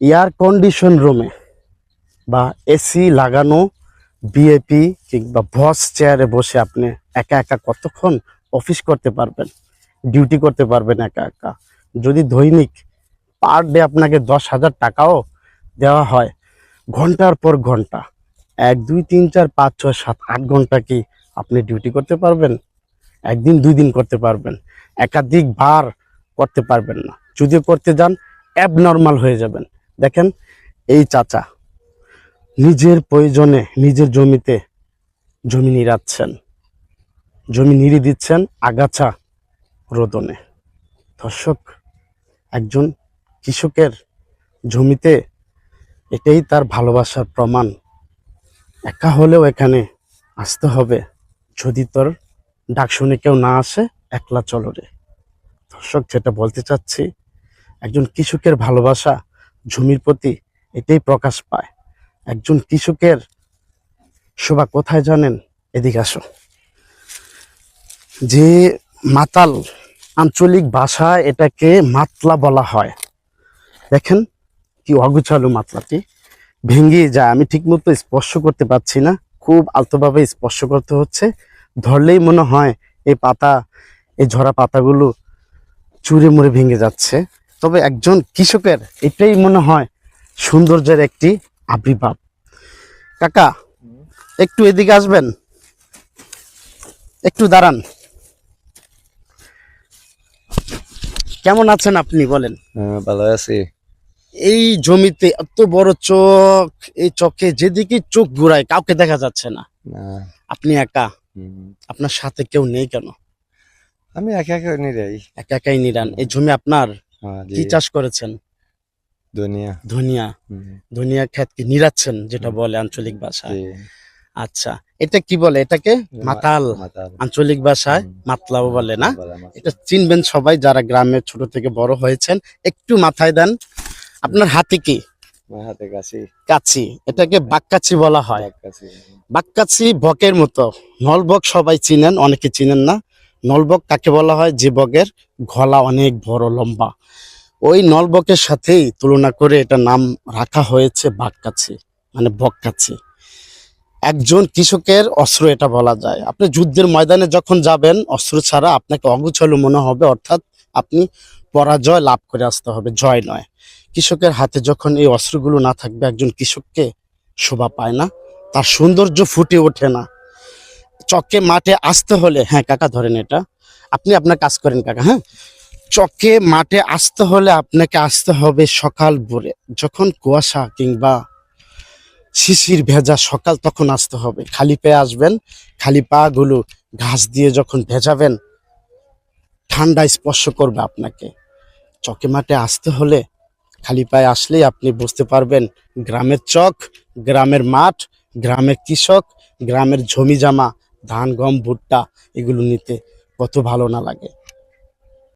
Air condition রুমে বা AC লাগানো ভিআইপি কিংবা বস চেয়ারে বসে আপনি একা একা কতক্ষণ অফিস করতে পারবেন, ডিউটি করতে পারবেন একা একা। যদি দৈনিক পার ডে আপনাকে 10,000 টাকাও দেওয়া হয়, ঘন্টার পর ঘন্টা 1 2 3 4 5 6 7 8 ঘন্টা কি আপনি ডিউটি করতে পারবেন? একদিন 2 দিন করতে পারবেন, একাধিকবার করতে পারবেন না। যদি করতে যান অ্যাবনর্মাল হয়ে যাবেন। দেখেন এই চাচা নিজের প্রয়োজনে নিজের জমিতে জমি নিড়াচ্ছেন, জমি নিড়ি দিচ্ছেন আগাছা রোদনে। দর্শক, একজন কৃষকের জমিতে এটাই তার ভালোবাসার প্রমাণ। একা হলেও এখানে আসতে হবে। যদি তোর ডাক শুনে কেউ না আসে, একলা চলো রে। দর্শক, যেটা বলতে চাচ্ছি, একজন কৃষকের ভালোবাসা জমির প্রতি এটাই প্রকাশ পায়। একজন কৃষকের শোভা কোথায় জানেন? এদিকে আসো। যে মাতাল, আঞ্চলিক ভাষায় এটাকে মাতলা বলা হয়। দেখেন কি অগুছালো মাতলাটি, ভেঙে যায়। আমি ঠিক মতো স্পর্শ করতে পারছি না, খুব আলতোভাবে স্পর্শ করতে হচ্ছে। ধরলেই মনে হয় এই পাতা, এই ঝরা পাতাগুলো চুরে মুড়ে ভেঙে যাচ্ছে। তবে একজন কৃষকের এটাই মনে হয় সৌন্দর্যের একটি আবির্ভাব। কাকা, একটু এদিকে আসবেন, একটু দাঁড়ান। কেমন আছেন আপনি বলেন? ভালো আছি। এই জমিতে এত বড় চোখ, এই চোখে যেদিকে চোখ ঘুরায় কাউকে দেখা যাচ্ছে না। আপনি একা, আপনার সাথে কেউ নেই কেন? আমি একা একা নিরাই। একা একাই নিরান। এই জমি আপনার? কি চাষ করেছেন? দুনিয়া। ধনিয়া। ধনিয়া ক্ষেত কি নিরাচ্ছেন, যেটা বলে আঞ্চলিক ভাষায়? আচ্ছা, এটা কি বলে? এটাকে মাতাল, আঞ্চলিক ভাষায় মাতলাও বলে না? এটা চিনবেন সবাই যারা গ্রামে ছোট থেকে বড় হয়েছেন। একটু মাথায় দেন। আপনার হাতে কি? হাতে কাছি। কাছি। এটাকে বাক্কাছি বলা হয়। বাক্কাছি বকের মতো। নলবক সবাই চিনেন, অনেকে চিনেন না। নলবক কাকে বলা হয়? যে বকের গলা অনেক বড় লম্বা। ওই নলবকের সাথেই তুলনা করে এটা নাম রাখা হয়েছে বাক্কাছি, মানে বককাছি। একজন কৃষকের অস্ত্র এটা বলা যায়। আপনি যুদ্ধের ময়দানে যখন যাবেন, অস্ত্র ছাড়া আপনাকে অগুছালো মনে হবে, অর্থাৎ আপনি পরাজয় লাভ করে আসতে হবে, জয় নয়। কৃষকের হাতে যখন এই অস্ত্রগুলো না থাকবে, একজন কৃষককে শোভা পায় না, তার সৌন্দর্য ফুটে ওঠে না। চকে মাঠে আসতে হলে, হ্যাঁ কাকা ধরেন এটা, আপনি আপনার কাজ করেন কাকা। হ্যাঁ, চকে মাঠে আসতে হলে আপনাকে আসতে হবে সকাল ভোরে, যখন কুয়াশা কিংবা শিশির ভেজা সকাল, তখন আসতে হবে। খালি পায়ে আসবেন, খালি পা গুলো ঘাস দিয়ে যখন ভেজাবেন, ঠান্ডা স্পর্শ করবে আপনাকে। চকে মাঠে আসতে হলে খালি পায়ে আসলেই আপনি বুঝতে পারবেন গ্রামের চক, গ্রামের মাঠ, গ্রামের কৃষক, গ্রামের জমি জামা, ধান গম ভুট্টা এগুলো নিতে কত ভালো না লাগে।